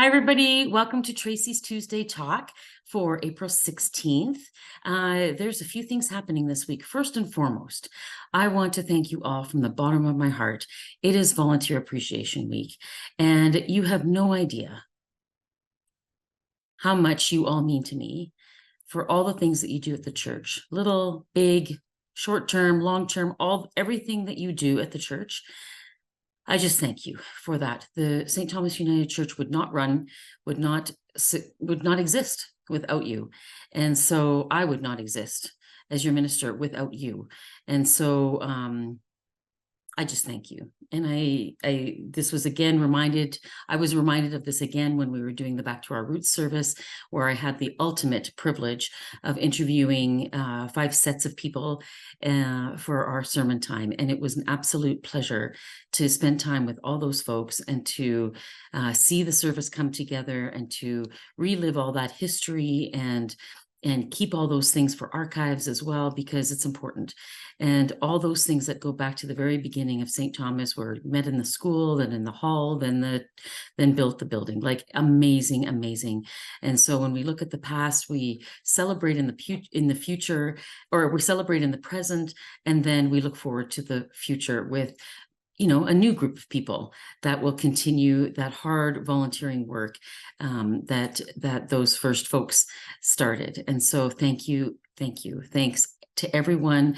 Hi, everybody. Welcome to Tracy's Tuesday Talk for April 16th. There's a few things happening this week. First and foremost, I want to thank you all from the bottom of my heart. It is Volunteer Appreciation Week, and you have no idea how much you all mean to me for all the things that you do at the church. Little, big, short-term, long-term, everything that you do at the church. I just thank you for that. The St. Thomas United Church would not exist without you. And so I would not exist as your minister without you. And so I just thank you. And I was reminded of this again when we were doing the Back to Our Roots service, where I had the ultimate privilege of interviewing 5 sets of people for our sermon time. And it was an absolute pleasure to spend time with all those folks and to see the service come together and to relive all that history and keep all those things for archives as well, because it's important. And all those things that go back to the very beginning of St. Thomas, were met in the school, then in the hall, then built the building. Like amazing, amazing. And so when we look at the past, we celebrate in the future, or we celebrate in the present, and then we look forward to the future with a new group of people that will continue that hard volunteering work that those first folks started. And so thanks to everyone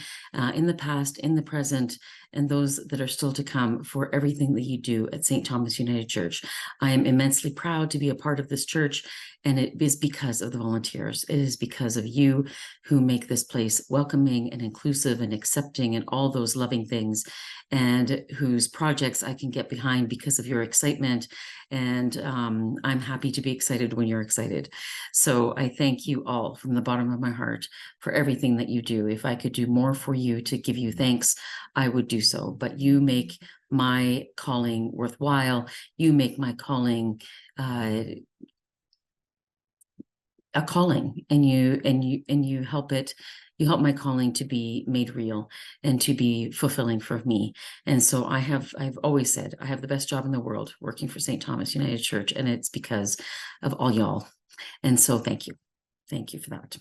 in the past, in the present, and those that are still to come for everything that you do at St. Thomas United Church. I am immensely proud to be a part of this church, and it is because of the volunteers. It is because of you who make this place welcoming and inclusive and accepting and all those loving things, and whose projects I can get behind because of your excitement. And I'm happy to be excited when you're excited. So I thank you all from the bottom of my heart for everything that you do. If I could do more for you to give you thanks, I would do so. But you make my calling worthwhile. You make my calling a calling, and you help it. You help my calling to be made real and to be fulfilling for me. And so I've always said I have the best job in the world working for St. Thomas United Church, and it's because of all y'all. And so thank you for that.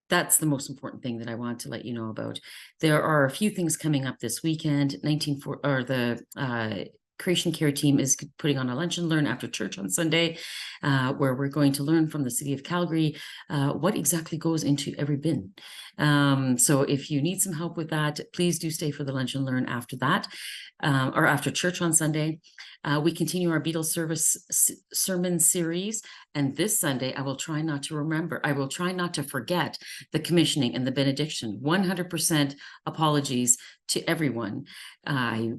That's the most important thing that I want to let you know about. There are a few things coming up this weekend. The Creation Care team is putting on a lunch and learn after church on Sunday, where we're going to learn from the city of Calgary what exactly goes into every bin. So if you need some help with that, please do stay for the lunch and learn after that, or after church on Sunday. We continue our Beatles sermon series, and this Sunday I will try not to forget the commissioning and the benediction. 100% apologies to everyone.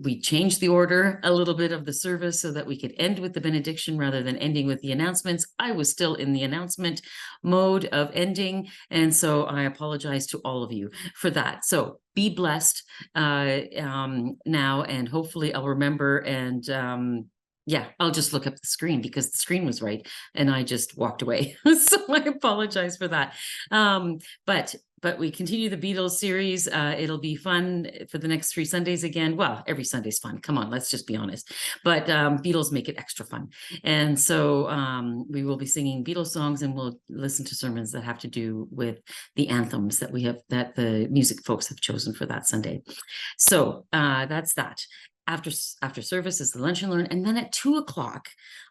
We changed the order a little bit of the service so that we could end with the benediction rather than ending with the announcements. I was still in the announcement mode of ending, and so I apologize to all of you for that. So be blessed now, and hopefully I'll remember. And yeah, I'll just look up the screen because the screen was right and I just walked away. So I apologize for that. But we continue the Beatles series. It'll be fun for the next 3 Sundays again. Well, every Sunday's fun. Come on, let's just be honest. But Beatles make it extra fun. And so we will be singing Beatles songs, and we'll listen to sermons that have to do with the anthems that the music folks have chosen for that Sunday. So that's that. After service is the lunch and learn. And then at 2:00,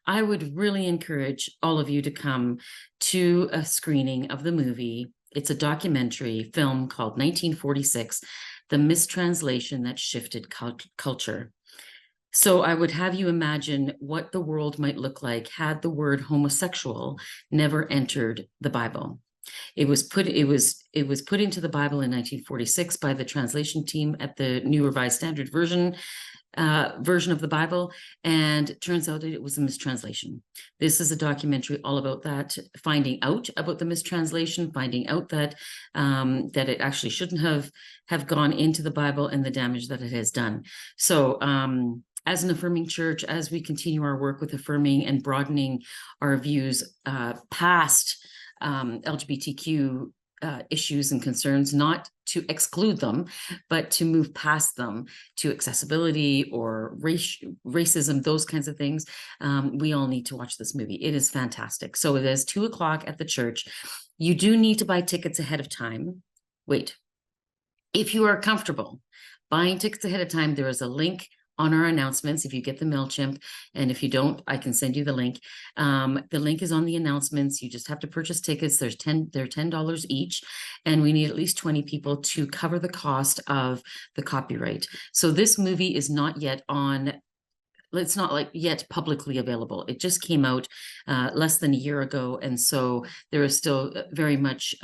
I would really encourage all of you to come to a screening of the movie. It's a documentary film called 1946, The Mistranslation That Shifted Culture. So I would have you imagine what the world might look like had the word homosexual never entered the Bible. It was put into the Bible in 1946 by the translation team at the New Revised Standard Version of the Bible, and it turns out that it was a mistranslation. This is a documentary all about that, finding out about the mistranslation, finding out that that it actually shouldn't have gone into the Bible, and the damage that it has done. So as an affirming church, as we continue our work with affirming and broadening our views past LGBTQ issues and concerns, not to exclude them, but to move past them to accessibility or racism, those kinds of things. We all need to watch this movie. It is fantastic. So it is 2:00 at the church. You do need to buy tickets ahead of time. Wait, if you are comfortable buying tickets ahead of time, there is a link on our announcements if you get the MailChimp. And if you don't, I can send you the link. The link is on the announcements. You just have to purchase tickets. They're $10 each. And we need at least 20 people to cover the cost of the copyright. So this movie is not yet on, it's not like yet publicly available. It just came out less than a year ago. And so there is still very much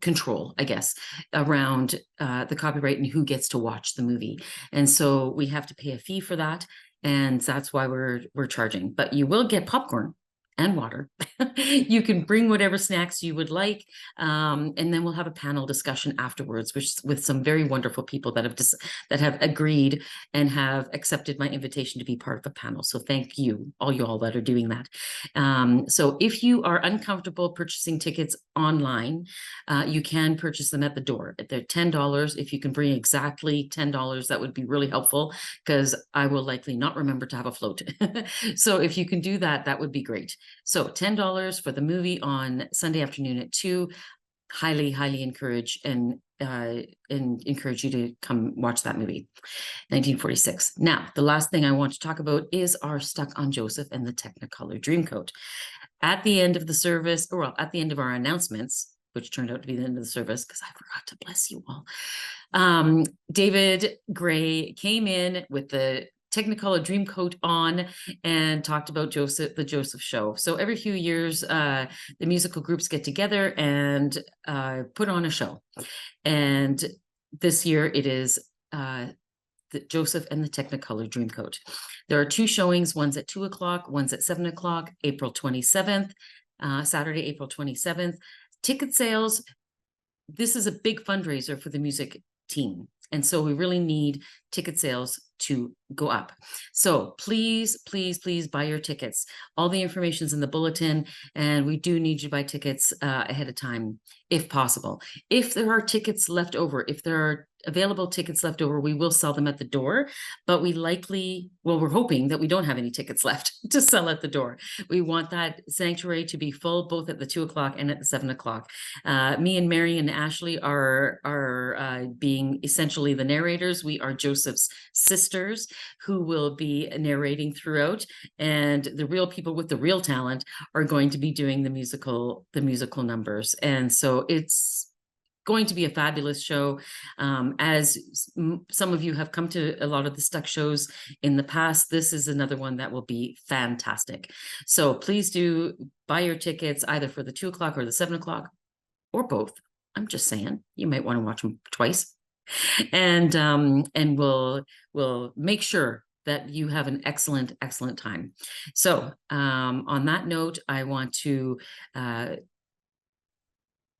control, I guess, around the copyright and who gets to watch the movie. And so we have to pay a fee for that. And that's why we're charging. But you will get popcorn and water. You can bring whatever snacks you would like. And then we'll have a panel discussion afterwards, which with some very wonderful people that have agreed and have accepted my invitation to be part of the panel. So thank you, all you all that are doing that. So if you are uncomfortable purchasing tickets online, you can purchase them at the door. They're $10. If you can bring exactly $10, that would be really helpful, because I will likely not remember to have a float. So if you can do that, that would be great. So $10 for the movie on Sunday afternoon at 2. Highly encourage and encourage you to come watch that movie, 1946. Now, the last thing I want to talk about is our Stuck on Joseph and the Technicolor Dreamcoat. At the end of the service, or well, at the end of our announcements, which turned out to be the end of the service because I forgot to bless you all, David Gray came in with the Technicolor Dreamcoat on and talked about the Joseph Show. So every few years, the musical groups get together and put on a show. And this year it is the Joseph and the Technicolor Dreamcoat. There are 2 showings. One's at 2:00, one's at 7:00, April 27th, Saturday, April 27th. Ticket sales. This is a big fundraiser for the music team. And so we really need ticket sales to go up. So please buy your tickets. All the information is in the bulletin, and we do need you to buy tickets ahead of time, if possible. If there are tickets left over, if there are available tickets left over, we will sell them at the door, but we're hoping that we don't have any tickets left to sell at the door. We want that sanctuary to be full, both at the 2:00 and at the 7:00. Me and Mary and Ashley are being essentially the narrators. We are Joseph's sisters who will be narrating throughout, and the real people with the real talent are going to be doing the musical numbers. And so it's going to be a fabulous show. As some of you have come to a lot of the Stuck shows in the past, this is another one that will be fantastic. So please do buy your tickets either for the 2:00 or the 7:00 or both. I'm just saying, you might want to watch them twice. And we'll make sure that you have an excellent time. So on that note, I want to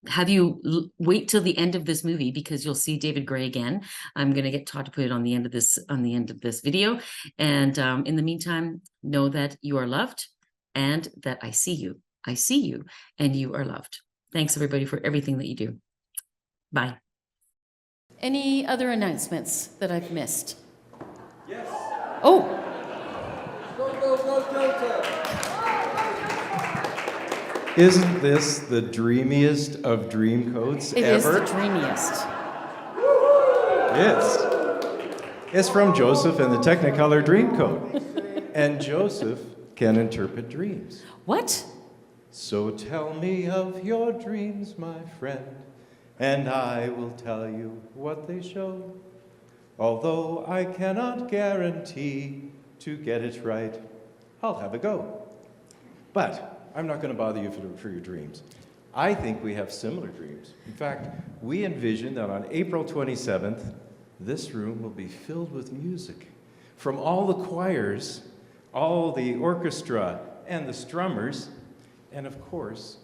have you wait till the end of this movie, because you'll see David Gray again. I'm going to get Todd to put it on the end of this video. And in the meantime, know that you are loved and that I see you and you are loved. Thanks everybody for everything that you do. Bye. Any other announcements that I've missed? Yes. Oh. Go, Joseph. Isn't this the dreamiest of dream coats ever? It is the dreamiest. It's from Joseph and the Technicolor Dreamcoat. And Joseph can interpret dreams. What? So tell me of your dreams, my friend, and I will tell you what they show. Although I cannot guarantee to get it right, I'll have a go. But I'm not going to bother you for your dreams. I think we have similar dreams. In fact, we envision that on April 27th, this room will be filled with music from all the choirs, all the orchestra, and the strummers, and of course,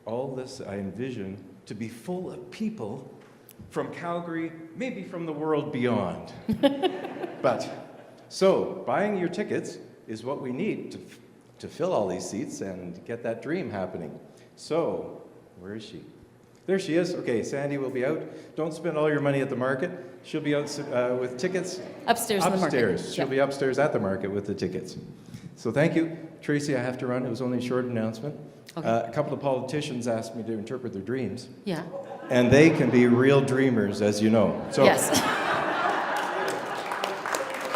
all this I envision to be full of people from Calgary, maybe from the world beyond. So buying your tickets is what we need to fill all these seats and get that dream happening. So, where is she? There she is. Okay, Sandy will be out. Don't spend all your money at the market. She'll be out with tickets. Upstairs in the market. Upstairs. She'll Yeah. be upstairs at the market with the tickets. So thank you. Tracy, I have to run. It was only a short announcement. Okay. A couple of politicians asked me to interpret their dreams. Yeah. And they can be real dreamers, as you know. So Yes.